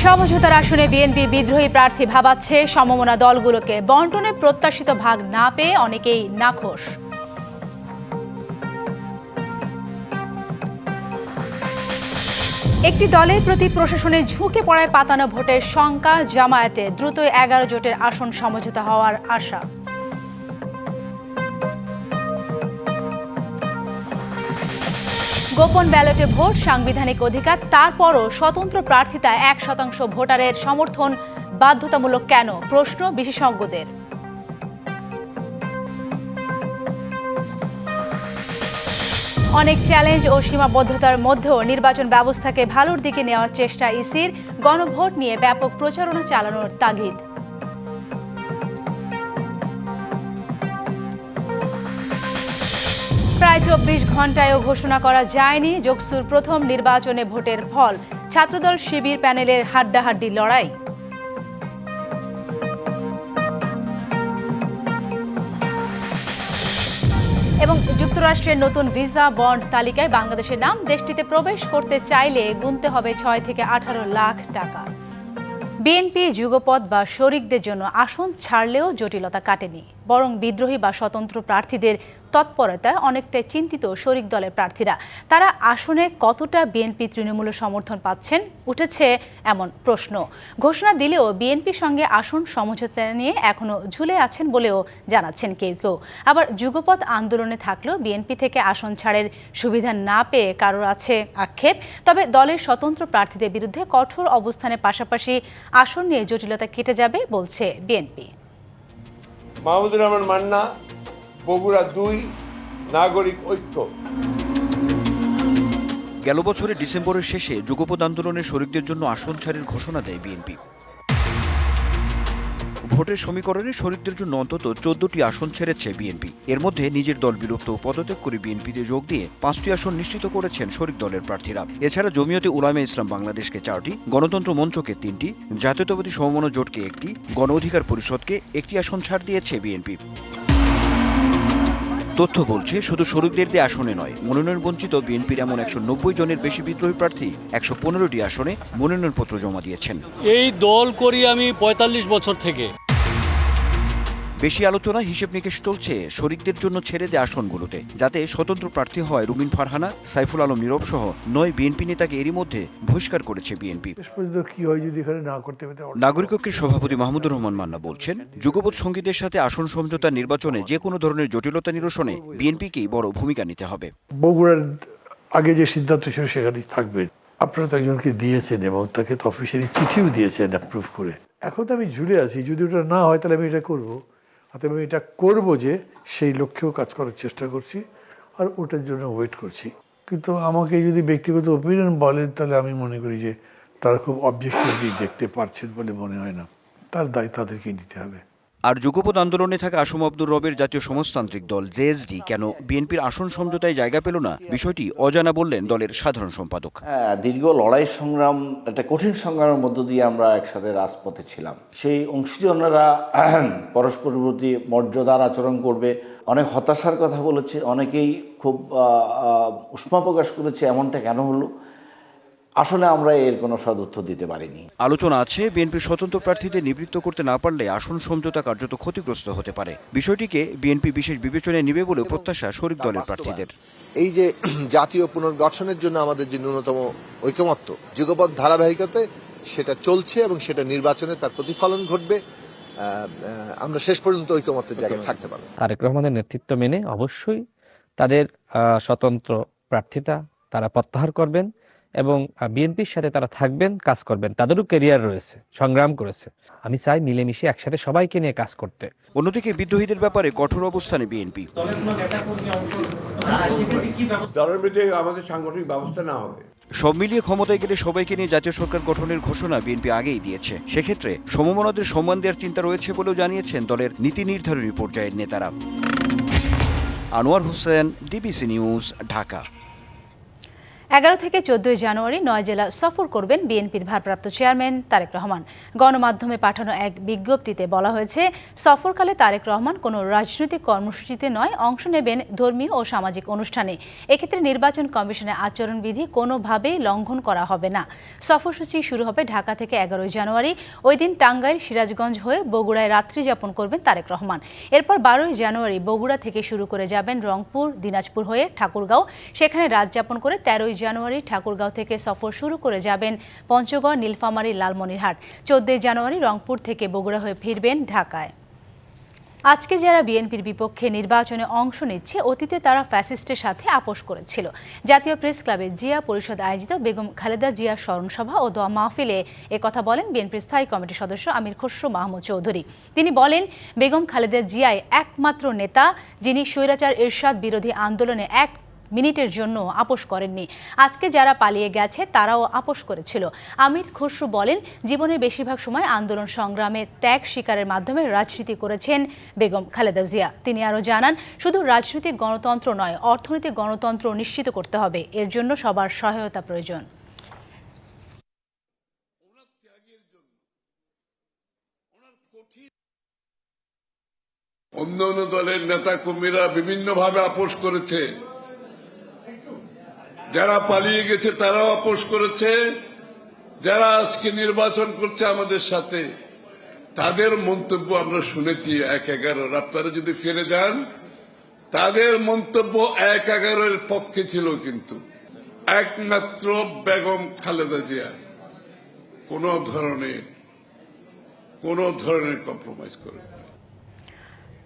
সমঝোতার আসনে বিএনপি বিদ্রোহী প্রার্থী ভাবাচ্ছে সমমনা দলগুলোকে। বণ্টনে প্রত্যাশিত ভাগ না পেয়ে অনেকেই নাখোশ। একটি দলের প্রতি প্রশাসনে ঝুঁকে পড়ায় পাতানো ভোটের শঙ্কা। জামায়াতে দ্রুত 11 জোটের আসন সমঝোতা হওয়ার আশা। গোপন ব্যালটে ভোট সাংবিধানিক অধিকার, তারপরও স্বতন্ত্র প্রার্থিতায় 1% ভোটারের সমর্থন বাধ্যতামূলক কেন, প্রশ্ন বিশেষজ্ঞদের। অনেক চ্যালেঞ্জ ও সীমাবদ্ধতার মধ্যেও নির্বাচন ব্যবস্থাকে ভালোর দিকে নেওয়ার চেষ্টা ইসির। গণভোট নিয়ে ব্যাপক প্রচারণা চালানোর তাগিদ। প্রায় 24 ঘণ্টায়ও ঘোষণা করা যায়নি যোগসুর প্রথম নির্বাচনে ভোটের ফল। ছাত্রদল শিবির প্যানেলের হাড্ডাহাড্ডি লড়াই। এবং যুক্তরাষ্ট্রের নতুন ভিসা বন্ড তালিকায় বাংলাদেশের নাম। দেশটিতে প্রবেশ করতে চাইলে গুনতে হবে 6 থেকে 18 লাখ টাকা। বিএনপি যুগপৎ বা শরিকদের জন্য আসন ছাড়লেও জটিলতা কাটেনি, বরং বিদ্রোহী বা স্বতন্ত্র প্রার্থীদের তৎপরতায় অনেকটাই চিন্তিত শরিক দলের প্রার্থীরা। তারা আসনে কতটা বিএনপি তৃণমূলের সমর্থন পাচ্ছেন উঠেছে এমন প্রশ্ন। ঘোষণা দিলেও বিএনপির সঙ্গে আসন সমঝোতা নিয়ে এখনো ঝুলে আছেন বলেও জানাচ্ছেন কেউ কেউ। আবার যুগপৎ আন্দোলনে থাকলেও বিএনপি থেকে আসন ছাড়ের সুবিধা না পেয়ে কারোর আছে আক্ষেপ। তবে দলের স্বতন্ত্র প্রার্থীদের বিরুদ্ধে কঠোর অবস্থানের পাশাপাশি আসন নিয়ে জটিলতা কেটে যাবে বলছে বিএনপি। মাহমুদুর রহমান মান্না, বগুড়া 2, নাগরিক ঐক্য। গেল বছরের ডিসেম্বরের শেষে যুগপৎ আন্দোলনের শরিকদের জন্য আসন ছাড়ের ঘোষণা দেয় বিএনপি। ভোটের সমীকরণে শরিকদের জন্য অন্তত 14টি আসন ছেড়েছে বিএনপি। এর মধ্যে নিজের দল বিলুপ্ত পদত্যাগ করে বিএনপিতে যোগ দিয়ে 5টি আসন নিশ্চিত করেছেন শরিক দলের প্রার্থীরা। এছাড়া জমিয়তে উলামায়ে ইসলাম বাংলাদেশকে 4টি, গণতন্ত্র মঞ্চকে 3টি, জাতীয়তাবাদী সমমনা জোটকে 1টি, গণ অধিকার পরিষদকে 1টি আসন ছাড় দিয়েছে বিএনপি। তথ্য বলছে শুধু শরিকদের দিয়ে আসনে নয়, মনোনয়ন বঞ্চিত বিএনপির এমন 190 জনের বেশি বিদ্রোহী প্রার্থী 115টি আসনে মনোনয়নপত্র জমা দিয়েছেন। এই দল করি আমি 45 বছর থেকে। বেশি আলোচনা হিসেব নিকেশ চলছে শরিকদের জন্য ছেড়ে দেয় আসনগুলোতে, যাতে স্বতন্ত্র প্রার্থী হয় রুমিন ফারহানা, সাইফুল আলম নীরব সহ 9 বিএনপি নেতাকে এরই মধ্যে বহিষ্কার করেছে বিএনপি। নাগরিক ঐক্যের সভাপতি মাহমুদুর রহমান মান্না বলছেন, যুগপৎ সঙ্গীদের সাথে আসন সমঝোতা নির্বাচনে যে কোনো ধরনের জটিলতা নিরসনে বিএনপিকেই বড় ভূমিকা নিতে হবে। বগুড়ার আগে যে সিদ্ধান্ত ছিল সেখানেই থাকবেন। আপনারা তো একজনকে দিয়েছেন এবং তাকে তো অফিসিয়ালি চিঠিও দিয়েছেন অ্যাপ্রুভ করে। এখন তো আমি ঝুলে আছি, যদি ওটা না হয় তাহলে আমি এটা করবো। আমি এটা করবো যে সেই লক্ষ্যেও কাজ করার চেষ্টা করছি আর ওটার জন্য ওয়েট করছি। কিন্তু আমাকে যদি ব্যক্তিগত ওপিনিয়ন বলেন তাহলে আমি মনে করি যে তারা খুব অবজেক্টিভলি দেখতে পারছেন বলে মনে হয় না। তার দায় তাদেরকেই নিতে হবে। আর যুগপৎ আন্দোলনে থাকা আসম আব্দুর রবের জাতীয় সমাজতান্ত্রিক দল জেএসডি কেন বিএনপির আসন সমঝোতায় জায়গা পেল না, বিষয়টি অজানা বললেন দলের সাধারণ সম্পাদক। দীর্ঘ লড়াই সংগ্রাম, একটা কঠিন সংগ্রামের মধ্য দিয়ে আমরা একসাথে রাজপথে ছিলাম। সেই অংশীজনেরা পরস্পরের প্রতি মর্যাদার আচরণ করবে, অনেক হতাশার কথা বলেছে, অনেকেই খুব উষ্মা প্রকাশ করেছে এমনটা কেন হলো। আসলে আমরা এর কোনো সদুত্তর দিতে পারিনি। আলোচনা আছে বিএনপির স্বতন্ত্র প্রার্থীদের নিবৃত্ত করতে না পারলে আসন সমঝোতা কার্যত ক্ষতিগ্রস্ত হতে পারে। বিষয়টিকে বিএনপি বিশেষ বিবেচনায় নেবে বলে প্রত্যাশা শরিক দলের প্রার্থীদের। এই যে জাতীয় পুনর্গঠনের জন্য আমাদের যে ন্যূনতম ঐকমত্য যুগপৎ ধারাবাহিকতে সেটা চলছে এবং সেটা নির্বাচনে তার প্রতিফলন ঘটবে। আমরা শেষ পর্যন্ত ঐকমত্যের জায়গায় থাকতে পারবো। তারেক রহমানের নেতৃত্ব মেনে অবশ্যই তাদের স্বতন্ত্র প্রার্থিতা তারা প্রত্যাহার করবেন এবং বিএনপির সাথে তারা থাকবেন, কাজ করবেন। তাদেরও ক্যারিয়ার রয়েছে, সংগ্রাম করেছে। আমি চাই মিলেমিশে একসাথে সবাইকে নিয়ে কাজ করতে। অন্যদিকে বিদ্রোহীদের ব্যাপারে কঠোর অবস্থানে বিএনপি। দলের বিরুদ্ধে আমাদের সাংগঠনিক ব্যবস্থা না হবে। সব মিলিয়ে ক্ষমতায় গেলে সবাইকে নিয়ে জাতীয় সরকার গঠনের ঘোষণা বিএনপি আগেই দিয়েছে। সেক্ষেত্রে সমমনাদের সম্মান দেওয়ার চিন্তা রয়েছে বলেও জানিয়েছেন দলের নীতি নির্ধারণী পর্যায়ের নেতারা। Anwar Hossain, DBC news, Dhaka. 11 থেকে 14 জানুয়ারি 9 জেলা সফর করবেন বিএনপির ভারপ্রাপ্ত চেয়ারম্যান তারেক রহমান। গণমাধ্যমে পাঠানো এক বিজ্ঞপ্তিতে বলা হয়েছে, সফরকালে তারেক রহমান কোনো রাজনৈতিক কর্মসূচিতে নয়, অংশ নেবেন ধর্মীয় ও সামাজিক অনুষ্ঠানে। এক্ষেত্রে নির্বাচন কমিশনের আচরণবিধি কোনোভাবেই লঙ্ঘন করা হবে না। সফরসূচি শুরু হবে ঢাকা থেকে 11 জানুয়ারি। ওই দিন টাঙ্গাইল, সিরাজগঞ্জ হয়ে বগুড়ায় রাত্রি যাপন করবেন তারেক রহমান। এরপর 12 জানুয়ারি বগুড়া থেকে শুরু করে যাবেন রংপুর, দিনাজপুর হয়ে ঠাকুরগাঁও, সেখানে রাত যাপন করে 13 জানুয়ারি ঠাকুরগাঁও থেকে সফর শুরু করে যাবেন পঞ্চগড়, নীলফামারী, লালমনিরহাট। 14 জানুয়ারি রংপুর থেকে বগুড়া হয়ে ফিরবেন ঢাকায়। আজকে যারা বিএনপির বিপক্ষে নির্বাচনে অংশ নিচ্ছে, অতীতে তারা ফ্যাসিস্টের সাথে আপোষ করেছিল। জাতীয় প্রেস ক্লাবে জিয়া পরিষদ আয়োজিত বেগম খালেদা জিয়া স্মরণসভা ও দোয়া মাহফিলে একথা বলেন বিএনপির স্থায়ী কমিটির সদস্য আমির খসরু মাহমুদ চৌধুরী। তিনি বলেন, বেগম খালেদা জিয়াই একমাত্র নেতা যিনি স্বৈরাচার এরশাদ বিরোধী আন্দোলনে 1 মিনিটের জন্য আপোষ করেননি। আজকে যারা পালিয়ে গেছে তারাও আপোষ করেছিল। আমির খসরু বলেন, জীবনের বেশিরভাগ সময় আন্দোলন সংগ্রামে ত্যাগ স্বীকারের মাধ্যমে রাজনীতি করেছেন বেগম খালেদা জিয়া। তিনি আরও জানান, শুধু রাজনৈতিক গণতন্ত্র নয়, অর্থনৈতিক গণতন্ত্র নিশ্চিত করতে হবে। এর জন্য সবার সহায়তা প্রয়োজন। অন্য অন্য দলের নেতা কর্মীরা বিভিন্নভাবে আপোষ করেছে, যারা পালিয়ে গেছে তারাও আপোষ করেছে, যারা আজকে নির্বাচন করছে আমাদের সাথে তাদের মন্তব্য আমরা শুনেছি 1-11। আপনারা যদি ফিরে যান, তাদের মন্তব্য 1-11-এর পক্ষে ছিল, কিন্তু একমাত্র বেগম খালেদা জিয়া কোন ধরনের কম্প্রোমাইজ করে।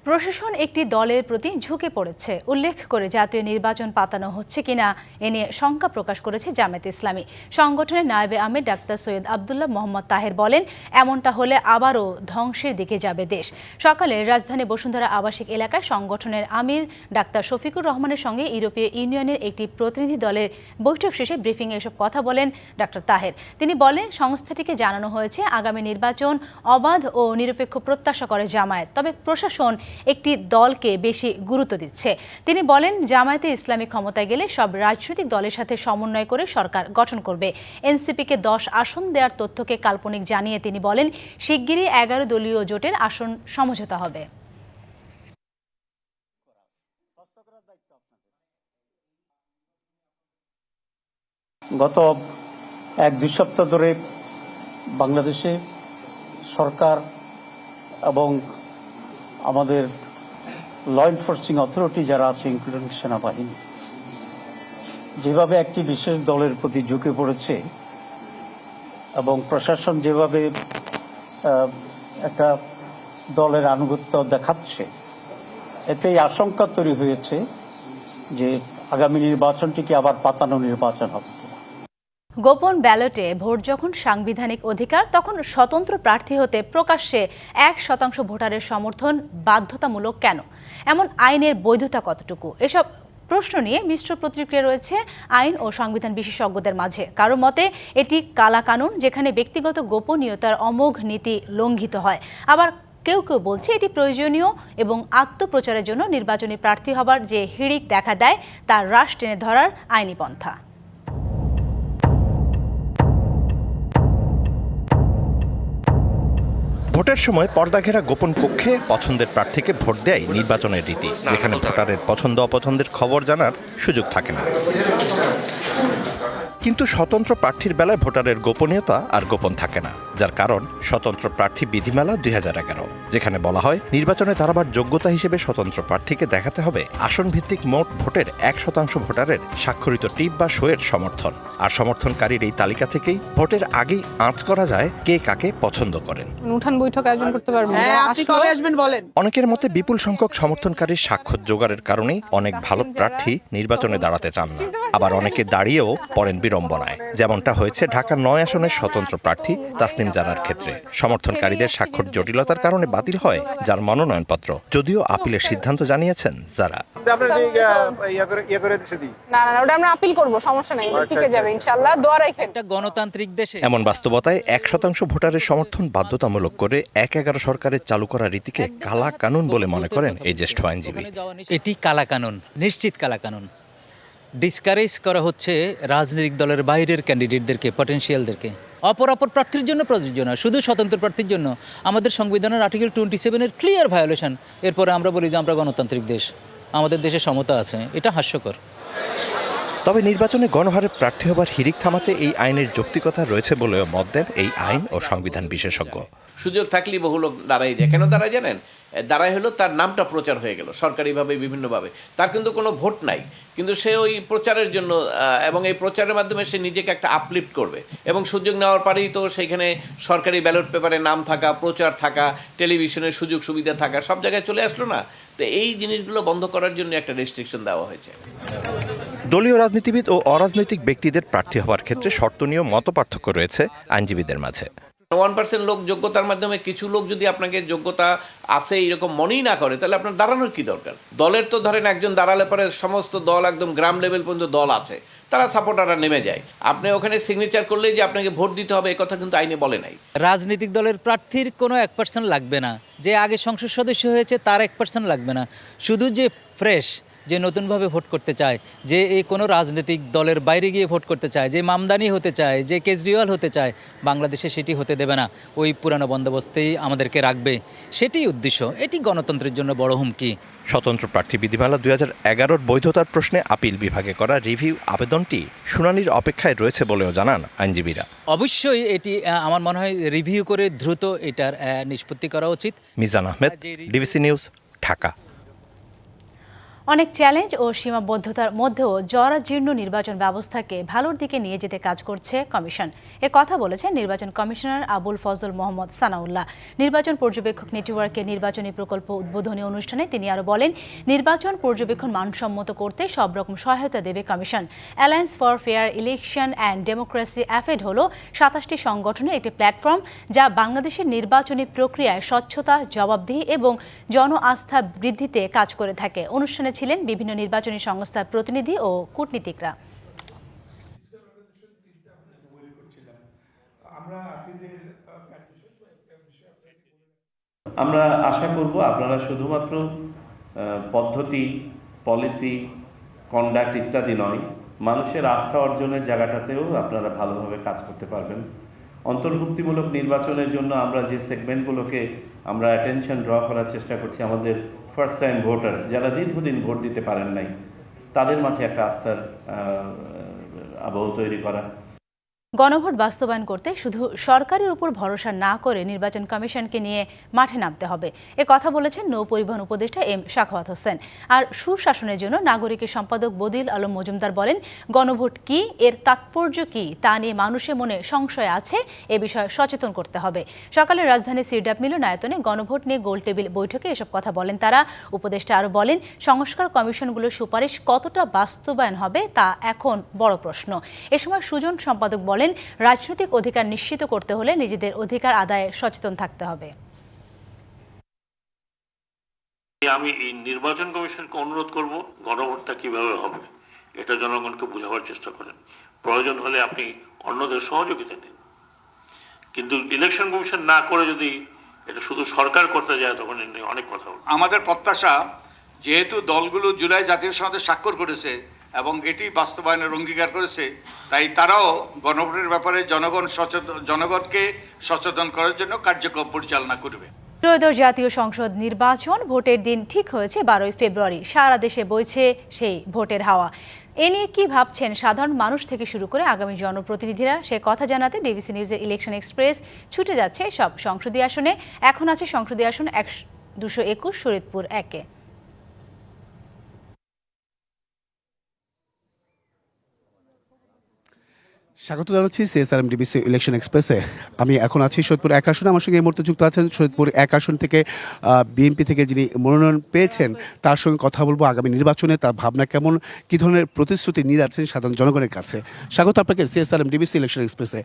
প্রশাসন একটি দলের প্রতি ঝুঁকে পড়েছে উল্লেখ করে জাতীয় নির্বাচন পাতানো হচ্ছে কিনা এ নিয়ে শঙ্কা প্রকাশ করেছে জামায়াতে ইসলামী। সংগঠনের নায়েবে আমির ডাক্তার সৈয়দ আব্দুল্লাহ মোহাম্মদ তাহের বলেন, এমনটা হলে আবারও ধ্বংসের দিকে যাবে দেশ। সকালে রাজধানী বসুন্ধরা আবাসিক এলাকায় সংগঠনের আমির ডাক্তার শফিকুর রহমানের সঙ্গে ইউরোপীয় ইউনিয়নের একটি প্রতিনিধি দলের বৈঠক শেষে ব্রিফিংয়ে এসব কথা বলেন ডাক্তার তাহের। তিনি বলেন, সংস্থাটিকে জানানো হয়েছে আগামী নির্বাচন অবাধ ও নিরপেক্ষ প্রত্যাশা করে জামায়াত, তবে প্রশাসন একটি দলকে বেশি গুরুত্ব দিচ্ছে। তিনি বলেন, জামায়াতে ইসলামী ক্ষমতায় গেলে সব রাজনৈতিক দলের সাথে সমন্বয় করে সরকার গঠন করবে। এনসিপিকে 10 আসন দেওয়ার তথ্যকে কাল্পনিক জানিয়ে তিনি বলেন, শিগগিরই 11 দলীয় জোটের আসন সমঝোতা হবে। গত 1-2 সপ্তাহ ধরে বাংলাদেশে সরকার এবং আমাদের ল এনফোর্সিং অথরিটি যারা আছে, ইনক্লুডিং সেনাবাহিনী, যেভাবে একটি বিশেষ দলের প্রতি ঝুঁকে পড়েছে এবং প্রশাসন যেভাবে একটা দলের আনুগত্য দেখাচ্ছে, এতেই আশঙ্কা তৈরি হয়েছে যে আগামী নির্বাচনটিকে আবার পাতানো নির্বাচন হবে। গোপন ব্যালটে ভোট যখন সাংবিধানিক অধিকার, তখন স্বতন্ত্র প্রার্থী হতে প্রকাশ্যে 1% ভোটারের সমর্থন বাধ্যতামূলক কেন? এমন আইনের বৈধতা কতটুকু? এসব প্রশ্ন নিয়ে মিশ্র প্রতিক্রিয়া রয়েছে আইন ও সংবিধান বিশেষজ্ঞদের মাঝে। কারো মতে এটি কালাকানুন, যেখানে ব্যক্তিগত গোপনীয়তার অমোঘ নীতি লঙ্ঘিত হয়। আবার কেউ কেউ বলছে এটি প্রয়োজনীয় এবং আত্মপ্রচারের জন্য নির্বাচনী প্রার্থী হবার যে হিড়িক দেখা দেয় তার রাশ টেনে ধরার আইনি পন্থা। ভোটের সময় পর্দাঘেরা গোপন কক্ষে পছন্দের প্রার্থীকে ভোট দেয় নির্বাচনের রীতি, যেখানে ভোটারের পছন্দ অপছন্দের খবর জানার সুযোগ থাকে না। কিন্তু স্বতন্ত্র প্রার্থীর বেলায় ভোটারের গোপনীয়তা আর গোপন থাকে না, যার কারণ স্বতন্ত্র প্রার্থী বিধিমালা 2011, যেখানে বলা হয় নির্বাচনে দাঁড়াবার যোগ্যতা হিসেবে স্বতন্ত্র প্রার্থীকে দেখাতে হবে আসন ভিত্তিক মোট ভোটের 1% ভোটারের স্বাক্ষরিত টিপ বা সইয়ের সমর্থন। আর সমর্থনকারীর এই তালিকা থেকেই ভোটের আগেই আঁচ করা যায় কে কাকে পছন্দ করেন। উঠান বৈঠক আয়োজন করতে পারবেন, আপনি কবে আসবেন বলেন। অনেকের মতে বিপুল সংখ্যক সমর্থনকারীর স্বাক্ষর জোগাড়ের কারণেই অনেক ভালো প্রার্থী নির্বাচনে দাঁড়াতে চান না। আবার অনেকে দাঁড়িয়েও পড়েন বিড়ম্বনায়, যেমনটা হয়েছে ঢাকার 9 আসনের স্বতন্ত্র প্রার্থী তাসনিম জারার ক্ষেত্রে। সমর্থনকারীদের স্বাক্ষর জটিলতার কারণে বাতিল হয় যার মনোনয়নপত্র, যদিও আপিলের সিদ্ধান্ত জানিয়েছেন যারা। ওটা আমরা আপিল করব, সমস্যা নাই, টিকে যাবে ইনশাআল্লাহ, দোয়া রাখেন। একটা গণতান্ত্রিক দেশে এমন বাস্তবতায় 1% ভোটারের সমর্থন বাধ্যতামূলক করে 1-11 সরকারের চালু করা রীতিকে কালা কানুন বলে মনে করেন এই জ্যেষ্ঠ আইনজীবী। এটি কালা কানুন, নিশ্চিত কালা কানুন। ডিসকারেজ করা হচ্ছে রাজনৈতিক দলের বাইরের ক্যান্ডিডেটদেরকে, পটেনশিয়ালদেরকে। অপর প্রার্থীর জন্য প্রযোজ্য না, শুধু স্বতন্ত্র প্রার্থীর জন্য। আমাদের সংবিধানের আর্টিকেল 27-এর ক্লিয়ার ভায়োলেশন। এরপরে আমরা বলি যে আমরা গণতান্ত্রিক দেশ, আমাদের দেশে সমতা আছে। এটা হাস্যকর। তবে নির্বাচনে গণহারে প্রার্থী হবার হিড়িক থামাতে এই আইনের যৌক্তিকতা রয়েছে বলেও মত দেন এই আইন ও সংবিধান বিশেষজ্ঞ। সুযোগ থাকলেই বহু লোক দাঁড়াই যায়। কেন দাঁড়ায় জানেন? দাঁড়ায় হলো তার নামটা প্রচার হয়ে গেল সরকারিভাবে, বিভিন্নভাবে। তার কিন্তু কোনো ভোট নাই, কিন্তু সে ওই প্রচারের জন্য এবং এই প্রচারের মাধ্যমে সে নিজেকে একটা আপলিফ্ট করবে। এবং সুযোগ নেওয়ার পরেই তো সেইখানে সরকারি ব্যালট পেপারে নাম থাকা, প্রচার থাকা, টেলিভিশনের সুযোগ সুবিধা থাকা, সব জায়গায় চলে আসলো না? তো এই জিনিসগুলো বন্ধ করার জন্য একটা রেস্ট্রিকশন দেওয়া হয়েছে। দলীয় রাজনীতিবিদ ও অরাজনৈতিক ব্যক্তিদের প্রার্থী হওয়ার ক্ষেত্রে শর্ত নিয়েও মতপার্থক্য রয়েছে আইনজীবীদের মাঝে। 1% লোক যোগ্যতার মাধ্যমে, কিছু লোক যদি আপনাকে যোগ্যতা আছে এরকম মনেই না করে, তাহলে আপনার দাঁড়ানোর কি দরকার? দলের তো ধরেন একজন দাঁড়ালে পরে সমস্ত দল, একদম গ্রাম লেভেল পর্যন্ত দল আছে, তারা সাপোর্টাররা নেমে যায়। আপনি ওখানে সিগনেচার করলেই যে আপনাকে ভোট দিতে হবে, এই কথা কিন্তু আইনে বলে নাই। রাজনৈতিক দলের প্রার্থীর কোনো 1% লাগবে না। যে আগে সংসদ সদস্য হয়েছে তার 1% লাগবে না। শুধু যে ফ্রেশ, যে নতুনভাবে ভোট করতে চায়, যে এই কোনো রাজনৈতিক দলের বাইরে গিয়ে ভোট করতে চায়, যে মামদানি হতে চায়, যে কেজরিওয়াল হতে চায়, বাংলাদেশে সেটি হতে দেবে না। ওই পুরানো বন্দোবস্তেই আমাদেরকে রাখবে, সেটি উদ্দেশ্য। এটি গণতন্ত্রের জন্য বড় হুমকি। স্বতন্ত্র প্রার্থী বিধিমালা 2011-র বৈধতার প্রশ্নে আপিল বিভাগে করা রিভিউ আবেদনটি শুনানির অপেক্ষায় রয়েছে বলেও জানান আইনজীবীরা। অবশ্যই এটি আমার মনে হয় রিভিউ করে দ্রুত এটার নিষ্পত্তি করা উচিত। Mizan Ahmed, DBC news, Dhaka. অনেক চ্যালেঞ্জ ও সীমাবদ্ধতার মধ্যেও জরাজীর্ণ নির্বাচন ব্যবস্থাকে ভালোর দিকে নিয়ে যেতে কাজ করছে কমিশন। এ কথা বলেছেন নির্বাচন কমিশনার আবুল ফজল মোহাম্মদ সানাউল্লাহ। নির্বাচন পর্যবেক্ষক নেটওয়ার্কের নির্বাচনী প্রকল্প উদ্বোধনী অনুষ্ঠানে তিনি আরও বলেন, নির্বাচন পর্যবেক্ষণ মানসম্মত করতে সব রকম সহায়তা দেবে কমিশন। Alliance for fair election and democracy AFED হল 27টি সংগঠনের একটি প্ল্যাটফর্ম, যা বাংলাদেশের নির্বাচনী প্রক্রিয়ায় স্বচ্ছতা, জবাবদিহি এবং জন আস্থা বৃদ্ধিতে কাজ করে থাকে। অনুষ্ঠানে ছিলেন বিভিন্ন নির্বাচনী সংস্থার প্রতিনিধি ও কূটনীতিকরা। আমরা আশা করব আপনারা শুধুমাত্র পদ্ধতি, পলিসি, কন্ডাক্ট ইত্যাদি নয়, মানুষের আস্থা অর্জনের জায়গাটাতেও আপনারা ভালোভাবে কাজ করতে পারবেন। অন্তর্ভুক্তিমূলক নির্বাচনের জন্য আমরা যে সেগমেন্টগুলোকে আমরা অ্যাটেনশন ড্র করার চেষ্টা করছি, আমাদের ফার্স্ট টাইম ভোটার্স যারা দীর্ঘদিন ভোট দিতে পারেন নাই, তাদের মাঝে একটা আস্থার আবহ তৈরি করা। গণভোট বাস্তবায়ন করতে শুধু সরকারের উপর ভরসা না করে নির্বাচন কমিশনকে নিয়ে মাঠে নামতে হবে। এ কথা বলেছেন নৌ পরিবহন উপদেষ্টা এম সাখাওয়াত হোসেন। আর সুশাসনের জন্য নাগরিকের সম্পাদক বদিল আলম মজুমদার বলেন, গণভোট কি, এর তাৎপর্য কি তা নিয়ে মানুষের মনে সংশয় আছে, এ বিষয়ে সচেতন করতে হবে। সকালে রাজধানীর সিরডাপ মিলনায়তনে গণভোট নিয়ে গোলটেবিল বৈঠকে এসব কথা বলেন তারা। উপদেষ্টা আরও বলেন, সংস্কার কমিশনগুলোর সুপারিশ কতটা বাস্তবায়ন হবে তা এখন বড় প্রশ্ন। এ সময় সুজন সম্পাদক বলেন, রাজনৈতিক অধিকার নিশ্চিত করতে হলে নিজেদের অধিকার আদায়ে সচেতন থাকতে হবে। আমি এই নির্বাচন কমিশনকে অনুরোধ করব, গণভোটটা কিভাবে হবে এটা জনগণকে বোঝাবার চেষ্টা করেন। প্রয়োজন হলে আপনি অন্যদের সহযোগিতা নিন, কিন্তু ইলেকশন কমিশন না করে যদি এটা শুধু সরকার করতে যায়, তখন অনেক কথা হবে। আমাদের প্রত্যাশা, যেহেতু দলগুলো জুলাই জাতীয় সংসদে স্বাক্ষর করেছে এবং এটি বাস্তবায়নের অঙ্গীকার করেছে, তাই তারাও গণভোটের ব্যাপারে জনগণকে সচেতন করার জন্য কার্যক্রম পরিচালনা করবে। ত্রয়োদশ জাতীয় সংসদ নির্বাচন ভোটের দিন ঠিক হয়েছে 12ই ফেব্রুয়ারি। সারা দেশে বইছে সেই ভোটের হাওয়া। এ নিয়ে কি ভাবছেন সাধারণ মানুষ থেকে শুরু করে আগামী জনপ্রতিনিধিরা, সে কথা জানাতে ডিবিসি নিউজের ইলেকশন এক্সপ্রেস ছুটে যাচ্ছে সব সংসদীয় আসনে। এখন আছে সংসদীয় আসন 221 শরীয়তপুর 1-এ। স্বাগত জানাচ্ছি সিএসআরএম ডিবিসি ইলেকশন এক্সপ্রেসে। আমি এখন আছি শরীয়তপুর 1 আসনে। আমার সঙ্গে এই মুহূর্তে যুক্ত আছেন শরীয়তপুর 1 আসন থেকে বিএনপি থেকে যিনি মনোনয়ন পেয়েছেন, তার সঙ্গে কথা বলবো আগামী নির্বাচনে তার ভাবনা কেমন, কী ধরনের প্রতিশ্রুতি নিয়ে যাচ্ছেন সাধারণ জনগণের কাছে। স্বাগত আপনাকে সিএসআরএম ডিবিসি ইলেকশন এক্সপ্রেসে।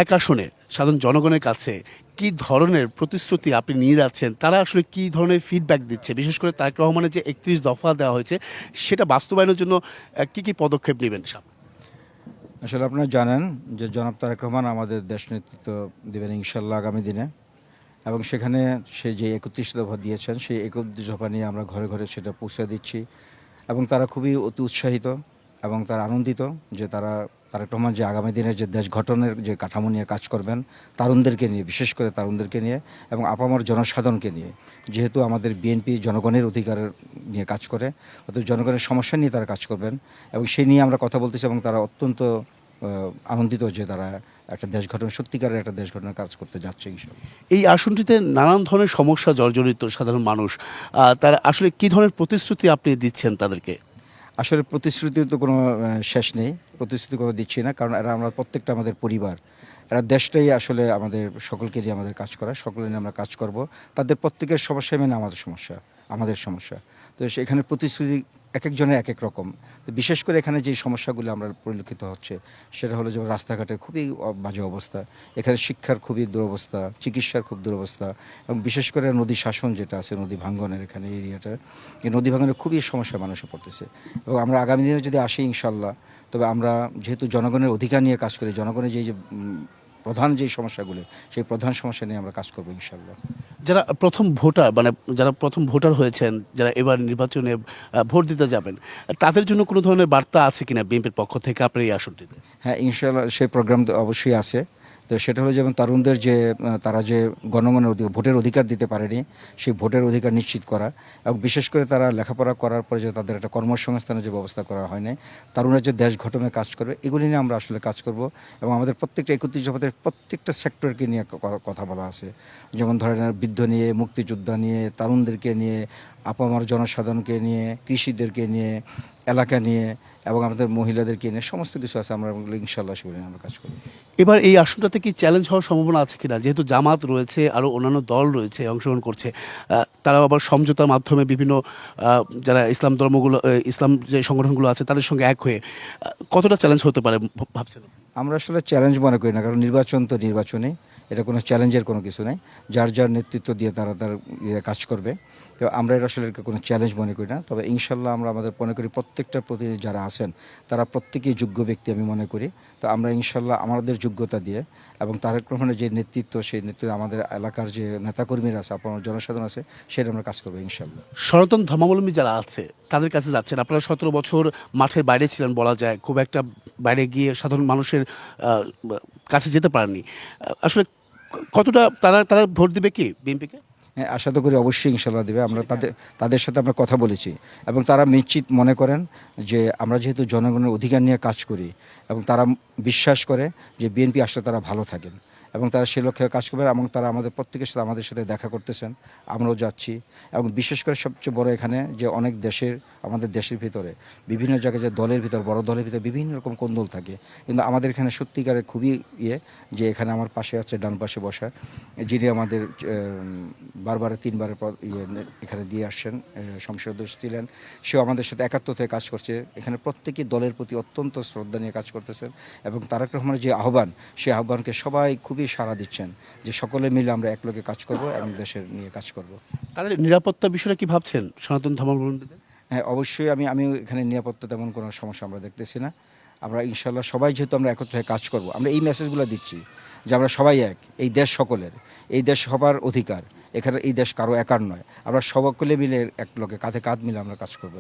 1 আসনে সাধারণ জনগণের কাছে কি ধরনের প্রতিশ্রুতি আপনি নিয়ে যাচ্ছেন, তারা আসলে কি ধরনের ফিডব্যাক দিচ্ছে, বিশেষ করে তারেক রহমানের যে 31 দফা দেওয়া হয়েছে সেটা বাস্তবায়নের জন্য কি কি পদক্ষেপ নেবেন? আসলে আপনারা জানেন যে জনাব তারেক রহমান আমাদের দেশ নেতৃত্ব দেবেন ইনশাল্লাহ আগামী দিনে, এবং সেখানে সে যে 31 দফা দিয়েছেন সেই 31 দফা নিয়ে আমরা ঘরে ঘরে সেটা পৌঁছে দিচ্ছি। এবং তারা খুবই অতি উৎসাহিত এবং তারা আনন্দিত যে তারেক রহমান যে আগামী দিনের যে দেশ গঠনের যে কাঠামো নিয়ে কাজ করবেন তারুণদেরকে নিয়ে, বিশেষ করে তারুণদেরকে নিয়ে এবং আপামর জনসাধারণকে নিয়ে। যেহেতু আমাদের বিএনপি জনগণের অধিকারের নিয়ে কাজ করে, অর্থাৎ জনগণের সমস্যা নিয়ে তারা কাজ করবেন এবং সেই নিয়ে আমরা কথা বলতেছি এবং তারা অত্যন্ত আনন্দিত যে তারা একটা দেশ গঠন, সত্যিকারের একটা দেশ গঠনের কাজ করতে যাচ্ছে ইনশাআল্লাহ। এই আসনটিতে নানান ধরনের সমস্যা জর্জরিত সাধারণ মানুষ, তারা আসলে কি ধরনের প্রতিশ্রুতি আপনি দিচ্ছেন তাদেরকে? আসলে প্রতিশ্রুতির তো কোনো শেষ নেই, প্রতিশ্রুতি কোনো দিচ্ছি না, কারণ এরা আমরা প্রত্যেকটা আমাদের পরিবার, এরা দেশটাই আসলে আমাদের সকলকে নিয়ে আমাদের কাজ করা, সকলে নিয়ে আমরা কাজ করব। তাদের প্রত্যেকের সমস্যা মেনে আমাদের সমস্যা। তো সেখানে প্রতিশ্রুতি এক একজনের এক এক রকম। তো বিশেষ করে এখানে যে সমস্যাগুলো আমরা পরিলক্ষিত হচ্ছে সেটা হলো যেমন রাস্তাঘাটের খুবই বাজে অবস্থা, এখানে শিক্ষার খুবই দুরবস্থা, চিকিৎসার খুব দুরবস্থা এবং বিশেষ করে নদী শাসন যেটা আছে, নদী ভাঙ্গনের এখানে এরিয়াটা, এই নদী ভাঙ্গনের খুবই সমস্যা মানুষে পড়তেছে। এবং আমরা আগামী দিনে যদি আসি ইনশাল্লাহ, তবে আমরা যেহেতু জনগণের অধিকার নিয়ে কাজ করি, জনগণের যে প্রধান যে সমস্যাগুলো, সেই প্রধান সমস্যা নিয়ে আমরা কাজ করবো ইনশাল্লাহ। যারা প্রথম ভোটার হয়েছেন, যারা এবার নির্বাচনে ভোট দিতে যাবেন, তাদের জন্য কোনো ধরনের বার্তা আছে কিনা বিএনপির পক্ষ থেকে আপনার এই আসনটিতে? হ্যাঁ, ইনশাল্লাহ সেই প্রোগ্রাম তো অবশ্যই আছে। তো সেটা হলো যেমন তরুণদের যে তারা যে গণগণের ভোটের অধিকার দিতে পারেনি, সেই ভোটের অধিকার নিশ্চিত করা এবং বিশেষ করে তারা লেখাপড়া করার পরে যে তাদের একটা কর্মসংস্থানের যে ব্যবস্থা করা হয় নাই, তরুণরা যে দেশ গঠনে কাজ করবে, এগুলি নিয়ে আমরা আসলে কাজ করব। এবং আমাদের প্রত্যেকটা 31 দফার প্রত্যেকটা সেক্টরকে নিয়ে কথা বলা আছে, যেমন ধরেন বৃদ্ধ নিয়ে, মুক্তিযোদ্ধা নিয়ে, তরুণদেরকে নিয়ে, আপামার জনসাধারণকে নিয়ে, কৃষিদেরকে নিয়ে, এলাকা নিয়ে এবং আমাদের মহিলাদেরকে নিয়ে সমস্ত কিছু আছে। আমরা ইনশাল্লাহ সেগুলো নিয়ে আমরা কাজ করব। এবার এই আসনটাতে কি চ্যালেঞ্জ হওয়ার সম্ভাবনা আছে কিনা? যেহেতু জামাত রয়েছে, আরও অন্যান্য দল রয়েছে অংশগ্রহণ করছে, তারা আবার সমঝোতার মাধ্যমে বিভিন্ন যারা ইসলাম যে সংগঠনগুলো আছে তাদের সঙ্গে এক হয়ে কতটা চ্যালেঞ্জ হতে পারে ভাবছেন? আমরা আসলে চ্যালেঞ্জ মনে করি না, কারণ নির্বাচন তো নির্বাচনেই, এটা কোনো চ্যালেঞ্জের কোনো কিছু নাই। যার যার নেতৃত্ব দিয়ে তারা তার কাজ করবে। তো আমরা এটা আসলে কোনো চ্যালেঞ্জ মনে করি না। তবে ইনশাল্লাহ আমরা আমাদের মনে করি প্রত্যেকটার প্রতি যারা আছেন তারা প্রত্যেকেই যোগ্য ব্যক্তি আমি মনে করি। তো আমরা ইনশাল্লাহ আমাদের যোগ্যতা দিয়ে এবং তারেক রহমানের যে নেতৃত্ব, সেই নেতৃত্বে আমাদের এলাকার যে নেতাকর্মীরা আছে, আপনার জনসাধারণ আছে, সেটা আমরা কাজ করবো ইনশাল্লাহ। সনাতন ধর্মাবলম্বী যারা আছে তাদের কাছে যাচ্ছেন, আপনারা 17 বছর মাঠের বাইরে ছিলেন বলা যায়, খুব একটা বাইরে গিয়ে সাধারণ মানুষের কাছে যেতে পারেননি। আসলে কতটা তারা ভোট দিবে কি বিএনপিকে? হ্যাঁ, আশা তো করি অবশ্যই ইনশাল্লাহ দেবে। আমরা তাদের সাথে আমরা কথা বলেছি এবং তারা নিশ্চিত মনে করেন যে আমরা যেহেতু জনগণের অধিকার নিয়ে কাজ করি এবং তারা বিশ্বাস করে যে বিএনপি আসলে তারা ভালো থাকেন এবং তারা সে লক্ষ্যে কাজ করবেন এবং তারা আমাদের প্রত্যেকের সাথে আমাদের সাথে দেখা করতেছেন, আমরাও যাচ্ছি। এবং বিশেষ করে সবচেয়ে বড় এখানে যে অনেক আমাদের দেশের ভিতরে বিভিন্ন জায়গায় যে দলের ভিতর, বড় দলের ভিতরে বিভিন্ন রকম কোন্দল থাকে, কিন্তু আমাদের এখানে সত্যিকারের খুবই যে এখানে আমার পাশে আছে, ডান পাশে বসা, যিনি আমাদের বারবার 3বারের পর এখানে দিয়ে আসছেন, সংসদ সদস্য ছিলেন, সেও আমাদের সাথে একাত্ম থেকে কাজ করছে। এখানে প্রত্যেকেই দলের প্রতি অত্যন্ত শ্রদ্ধা নিয়ে কাজ করতেছেন এবং তারেক রহমানের যে আহ্বান, সেই আহ্বানকে সবাই খুবই সাড়া দিচ্ছেন যে সকলে মিলে আমরা একলগে কাজ করব এবং দেশের নিয়ে কাজ করব। তাদের নিরাপত্তা বিষয়টা কি ভাবছেন সনাতন ধর্মাবলম্বীদের? হ্যাঁ, অবশ্যই আমি এখানে নিরাপত্তা তেমন কোনো সমস্যা আমরা দেখতেছি না। আমরা ইনশাল্লাহ সবাই যেহেতু আমরা একত্রে কাজ করব, আমরা এই মেসেজগুলো দিচ্ছি যে আমরা সবাই এক, এই দেশ সকলের, এই দেশ সবার অধিকার, এখানে এই দেশ কারো একার নয়, আমরা সকলে মিলে একলগে কাঁধে কাঁধ মিলে আমরা কাজ করব।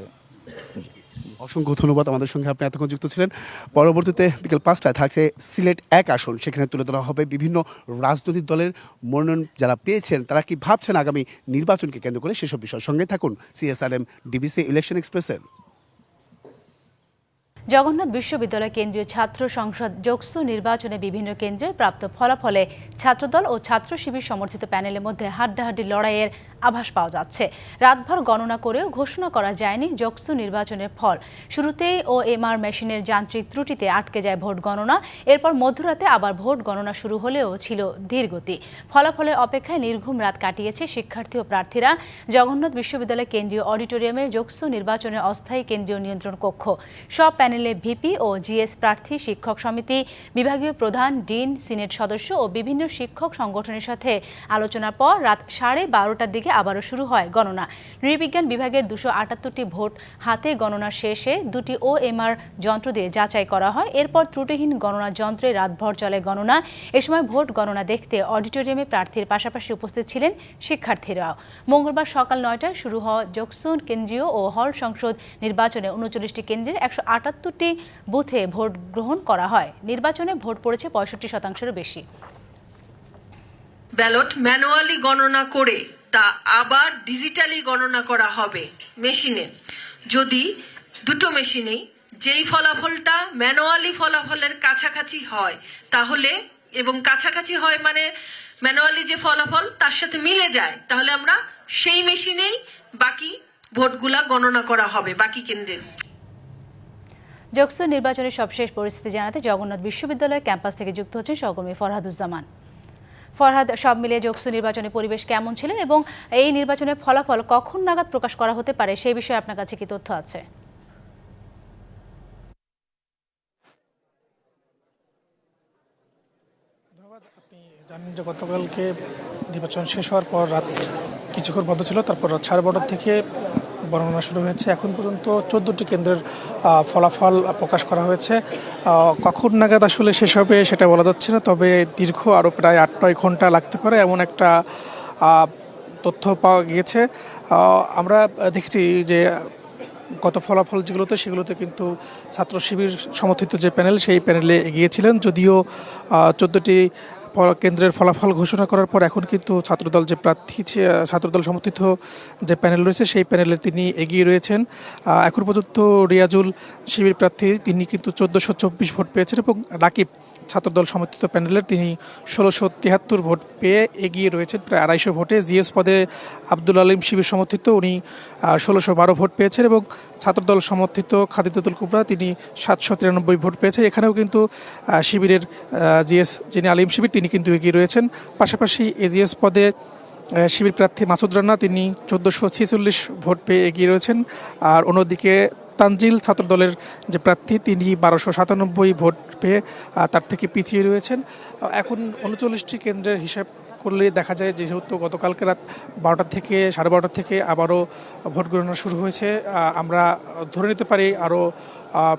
অসংখ্য ধন্যবাদ আমাদের সঙ্গে আপনি এতক্ষণ যুক্ত ছিলেন। পরবর্তীতে বিকেল 5টায় থাকছে সিলেট 1 আসন, সেখানে তুলে ধরা হবে বিভিন্ন রাজনৈতিক দলের মনোনয়ন যারা পেয়েছেন তারা কি ভাবছেন আগামী নির্বাচনকে কেন্দ্র করে, সেসব বিষয় সঙ্গে থাকুন CSRM ডিবিসি ইলেকশন এক্সপ্রেসের। জগন্নাথ বিশ্ববিদ্যালয় কেন্দ্রীয় ছাত্র সংসদ যোগসু নির্বাচনে বিভিন্ন কেন্দ্রের প্রাপ্ত ফলাফলে ছাত্রদল ও ছাত্র শিবির সমর্থিত প্যানেলের মধ্যে হাড্ডাহাড্ডি লড়াইয়ের আভাস পাওয়া যাচ্ছে। রাতভর গণনা করেও ঘোষণা করা যায়নি যোগসু নির্বাচনের ফল। শুরুতেই OMR মেশিনের যান্ত্রিক ত্রুটিতে আটকে যায় ভোট গণনা। এরপর মধ্যরাতে আবার ভোট গণনা শুরু হলেও ছিল ধীরগতি। ফলাফলের অপেক্ষায় নির্ঘুম রাত কাটিয়েছে শিক্ষার্থী ও প্রার্থীরা। জগন্নাথ বিশ্ববিদ্যালয় কেন্দ্রীয় অডিটোরিয়ামে যোগসু নির্বাচনের অস্থায়ী কেন্দ্রীয় নিয়ন্ত্রণ কক্ষ, সব প্যানেলে ভিপি ও GS প্রার্থী, শিক্ষক সমিতি, বিভাগীয় প্রধান, ডিন, সিনেট সদস্য ও বিভিন্ন শিক্ষক সংগঠনের সাথে আলোচনার পর রাত 12:30টার দিকে আবারও শুরু হয় গণনা। নৃবিজ্ঞান বিভাগের 278টি ভোট হাতে গণনা শেষে 2টি OMR যন্ত্র দিয়ে যাচাই করা হয়। এরপর ত্রুটিহীন গণনা যন্ত্রে রাতভর চলে গণনা। এ সময় ভোট গণনা দেখতে অডিটোরিয়ামে প্রার্থীর পাশাপাশি উপস্থিত ছিলেন শিক্ষার্থীরাও। মঙ্গলবার সকাল 9টায় শুরু হওয়া জকসুন কেন্দ্রীয় ও হল সংসদ নির্বাচনে 39টি কেন্দ্রের 178টি বুথে ভোট গ্রহণ করা হয়। নির্বাচনে ভোট পড়েছে 65%-এরও বেশি। ব্যালট ম্যানুয়ালি গণনা করে তা আবার ডিজিটালি গণনা করা হবে মেশিনে। যদি দুটো মেশিনেই যেই ফলাফলটা ম্যানুয়ালি ফলাফলের কাছাকাছি হয় তাহলে, এবং কাছাকাছি হয় মানে ম্যানুয়ালি যে ফলাফল তার সাথে মিলে যায়, তাহলে আমরা সেই মেশিনেই বাকি ভোটগুলা গণনা করা হবে বাকি কেন্দ্রের। জকসুন নির্বাচনের সবশেষ পরিস্থিতি জানাতে জগন্নাথ বিশ্ববিদ্যালয় ক্যাম্পাস থেকে যুক্ত হচ্ছেন সহকর্মী ফরহাদুজ্জামান। ফরহাদ, সব মিলিয়ে জকসুন নির্বাচনের পরিবেশ কেমন ছিলেন এবং এই নির্বাচনের ফলাফল কখন নাগাদ প্রকাশ করা হতে পারে সেই বিষয়ে আপনার কাছে কি তথ্য আছে? আপনি জানেন যে গতকালকে নির্বাচন শেষ হওয়ার পর রাত কিছুক্ষণ বন্ধ ছিল, তারপর রাত 12:30 থেকে গণনা শুরু হয়েছে। এখন পর্যন্ত 14টি কেন্দ্রের ফলাফল প্রকাশ করা হয়েছে। কখন নাগাদ আসলে শেষ হবে সেটা বলা যাচ্ছে না, তবে দীর্ঘ আরও প্রায় 8-9 ঘন্টা লাগতে পারে এমন একটা তথ্য পাওয়া গিয়েছে। আমরা দেখছি যে গত ফলাফল সেগুলোতে কিন্তু ছাত্র শিবির সমর্থিত যে প্যানেল সেই প্যানেলে এগিয়েছিলেন, যদিও 14টি কেন্দ্রের ফলাফল ঘোষণা করার পর এখন কিন্তু ছাত্রদল যে প্রার্থী, ছাত্রদল সমর্থিত যে প্যানেল রয়েছে সেই প্যানেলে তিনি এগিয়ে রয়েছেন। এখন পর্যন্ত রিয়াজুল শিবির প্রার্থী তিনি কিন্তু 1424 ভোট পেয়েছেন এবং রাকিব ছাত্রদল সমর্থিত প্যানেলের তিনি 1673 ভোট পেয়ে এগিয়ে রয়েছেন প্রায় 250 ভোটে। জিএস পদে আব্দুল আলিম শিবির সমর্থিত উনি 1612 ভোট পেয়েছেন এবং ছাত্রদল সমর্থিত খাদিজাতুল কুবরা তিনি 793 ভোট পেয়েছেন। এখানেও কিন্তু শিবিরের জিএস যিনি আলিম শিবির তিনি কিন্তু এগিয়ে রয়েছেন। পাশাপাশি এজিএস পদে শিবির প্রার্থী মাসুদ রানা তিনি 1446 ভোট পেয়ে এগিয়ে রয়েছেন। আর অন্যদিকে তানজিল ছাত্রদলের যে প্রার্থী তিনি 1297 ভোট পেয়ে তার থেকে পিছিয়ে রয়েছেন। এখন 39টি কেন্দ্রের হিসাব করলে দেখা যায় যেহেতু গতকালকে রাত 12টা থেকে 12:30 থেকে আবারও ভোট গণনা শুরু হয়েছে, আমরা ধরে নিতে পারি আরও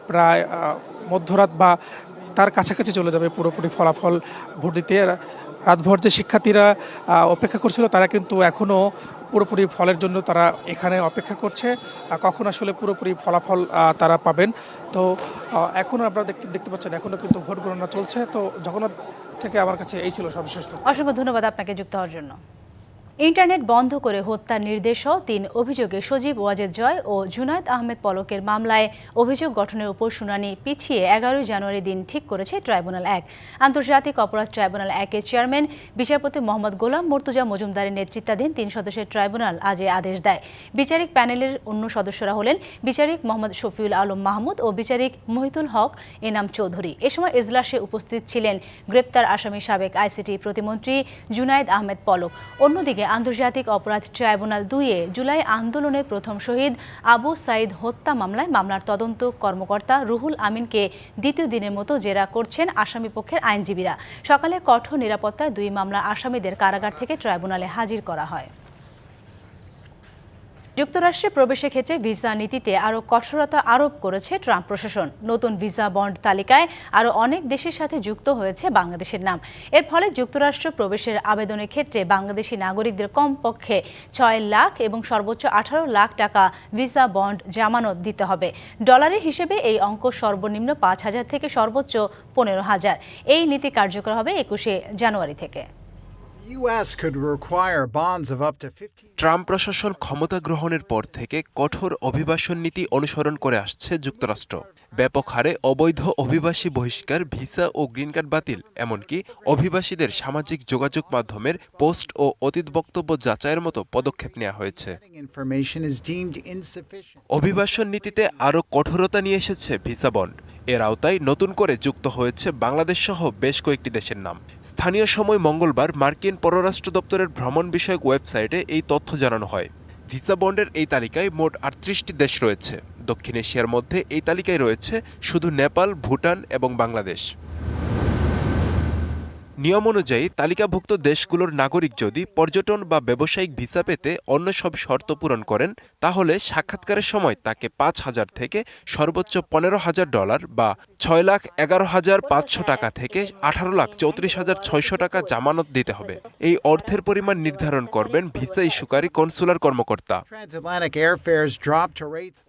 প্রায় মধ্যরাত বা তার কাছাকাছি চলে যাবে পুরোপুরি ফলাফল ভোট দিতে। রাতভর যে শিক্ষার্থীরা অপেক্ষা করছিল তারা কিন্তু এখনও পুরোপুরি ফলের জন্য তারা এখানে অপেক্ষা করছে, কখন আসলে পুরোপুরি ফলাফল তারা পাবেন। তো এখনও আপনারা দেখতে পাচ্ছেন এখনও কিন্তু ভোট গণনা চলছে। তো জগন্নাথ থেকে আমার কাছে এই ছিল সর্বশেষ। অসংখ্য ধন্যবাদ আপনাকে যুক্ত হওয়ার জন্য। ইন্টারনেট বন্ধ করে হত্যার নির্দেশ সহ 3 অভিযোগে সজীব ওয়াজেদ জয় ও জুনায়েদ আহমেদ পলকের মামলায় অভিযোগ গঠনের উপর শুনানি পিছিয়ে 11 জানুয়ারি দিন ঠিক করেছে ট্রাইব্যুনাল 1। আন্তর্জাতিক অপরাধ ট্রাইব্যুনাল 1-এর চেয়ারম্যান বিচারপতি মোহাম্মদ গোলাম মর্তুজা মজুমদারের নেতৃত্বাধীন 3 সদস্যের ট্রাইব্যুনাল আজ আদেশ দেয়। বিচারিক প্যানেলের অন্য সদস্যরা হলেন বিচারিক মোহাম্মদ শফিউল আলম মাহমুদ ও বিচারিক মহিতুল হক এনাম চৌধুরী। এ সময় এজলাসে উপস্থিত ছিলেন গ্রেপ্তার আসামি সাবেক আইসিটি প্রতিমন্ত্রী জুনায়েদ আহমেদ পলক। অন্যদিকে আন্তর্জাতিক অপরাধ ট্রাইব্যুনাল 2-এ জুলাই আন্দোলনে প্রথম শহীদ আবু সাইদ হত্যা মামলার তদন্ত কর্মকর্তা রুহুল আমিনকে দ্বিতীয় দিনের মতো জেরা করছেন আসামিপক্ষের আইনজীবীরা। সকালে কঠোর নিরাপত্তায় 2 মামলার আসামিদের কারাগার থেকে ট্রাইব্যুনালে হাজির করা হয়। যুক্তরাষ্ট্রে প্রবেশের ক্ষেত্রে ভিসা নীতিতে আরও কঠোরতা আরোপ করেছে ট্রাম্প প্রশাসন। নতুন ভিসা বন্ড তালিকায় আরও অনেক দেশের সাথে যুক্ত হয়েছে বাংলাদেশের নাম। এর ফলে যুক্তরাষ্ট্র প্রবেশের আবেদনের ক্ষেত্রে বাংলাদেশি নাগরিকদের কমপক্ষে 6 লাখ এবং সর্বোচ্চ 18 লাখ টাকা ভিসা বন্ড জামানত দিতে হবে। ডলারের হিসেবে এই অঙ্ক সর্বনিম্ন 5,000 থেকে সর্বোচ্চ 15,000। এই নীতি কার্যকর হবে 21 জানুয়ারি থেকে। ট্রাম্প প্রশাসন ক্ষমতা গ্রহণের পর থেকে কঠোর অভিবাসন নীতি অনুসরণ করে আসছে যুক্তরাষ্ট্র। ব্যাপক হারে অবৈধ অভিবাসী বহিষ্কার, ভিসা ও গ্রিন কার্ড বাতিল, এমনকি অভিবাসীদের সামাজিক যোগাযোগ মাধ্যমের পোস্ট ও অতীত বক্তব্য যাচাইয়ের মতো পদক্ষেপ নেওয়া হয়েছে। অভিবাসন নীতিতে আরও কঠোরতা নিয়ে এসেছে ভিসা বন্ড। এর আওতায় নতুন করে যুক্ত হয়েছে বাংলাদেশ সহ বেশ কয়েকটি দেশের নাম। স্থানীয় সময় মঙ্গলবার মার্কিন পররাষ্ট্র দপ্তরের ভ্রমণ বিষয়ক ওয়েবসাইটে এই তথ্য জানানো হয়। ভিসা বন্ডের এই তালিকায় মোট 38টি দেশ রয়েছে। দক্ষিণ এশিয়ার মধ্যে এই তালিকায় রয়েছে শুধু নেপাল, ভুটান এবং বাংলাদেশ। নিয়ম অনুযায়ী তালিকাভুক্ত দেশগুলোর নাগরিক যদি পর্যটন বা ব্যবসায়িক ভিসা পেতে অন্য সব শর্ত পূরণ করেন তাহলে সাক্ষাৎকারের সময় তাকে 5,000 থেকে সর্বোচ্চ $15,000 বা 6,11,500 টাকা থেকে 18,34,600 টাকা জামানত দিতে হবে। এই অর্থের পরিমাণ নির্ধারণ করবেন ভিসা ইস্যুকারী কনসুলার কর্মকর্তা।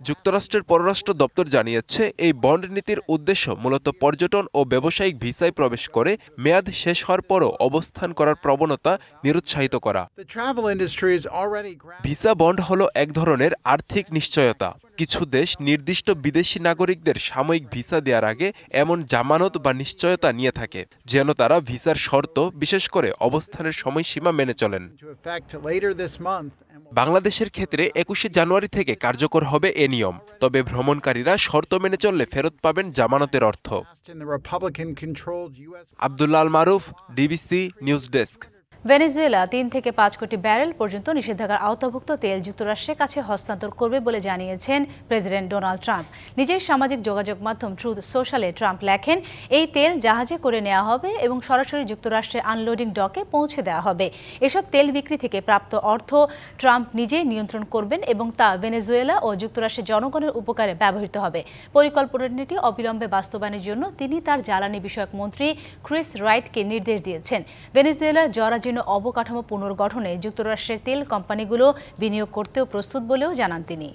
যুক্তরাষ্ট্রের পররাষ্ট্র দপ্তর জানিয়েছে এই বন্ড নীতির উদ্দেশ্য মূলত পর্যটন ও ব্যবসায়িক ভিসায় প্রবেশ করে মেয়াদ শেষ হওয়ার পরও অবস্থান করার প্রবণতা নিরুৎসাহিত করা। ভিসা বন্ড হলো এক ধরনের আর্থিক নিশ্চয়তা। কিছু দেশ নির্দিষ্ট বিদেশি নাগরিকদের সাময়িক ভিসা দেওয়ার আগে এমন জামানত বা নিশ্চয়তা নিয়ে থাকে যেন তারা ভিসার শর্ত বিশেষ করে অবস্থানের সময়সীমা মেনে চলেন। বাংলাদেশের ক্ষেত্রে 21শে জানুয়ারি থেকে কার্যকর হবে এ নিয়ম, তবে ভ্রমণকারীরা শর্ত মেনে চললে ফেরত পাবেন জামানতের অর্থ। আব্দুল্লাহ আল মারুফ, ডিবিসি নিউজ ডেস্ক। ভেনেজুয়েলা 3 থেকে 5 কোটি ব্যারেল পর্যন্ত নিষেধাজ্ঞার আওতাভুক্ত তেল যুক্তরাষ্ট্রের কাছে হস্তান্তর করবে বলে জানিয়েছেন প্রেসিডেন্ট ডোনাল্ড ট্রাম্প। নিজের সামাজিক যোগাযোগ মাধ্যম ট্রুথ সোশ্যালে ট্রাম্প লেখেন, এই তেল জাহাজে করে নেওয়া হবে এবং সরাসরি যুক্তরাষ্ট্রের আনলোডিং ডকে পৌঁছে দেওয়া হবে। এসব তেল বিক্রি থেকে প্রাপ্ত অর্থ ট্রাম্প নিজেই নিয়ন্ত্রণ করবেন এবং তা ভেনেজুয়েলা ও যুক্তরাষ্ট্রের জনগণের উপকারে ব্যবহৃত হবে। পরিকল্পনাটি অবিলম্বে বাস্তবায়নের জন্য তিনি তার জ্বালানি বিষয়ক মন্ত্রী ক্রিস রাইটকে নির্দেশ দিয়েছেন। ভেনেজুয়েলার জরাজীর্ণ অবকাঠামো পুনর্গঠনে যুক্তরাষ্ট্রের তেল কোম্পানিগুলো বিনিয়োগ করতেও প্রস্তুত বলেও জানান তিনি।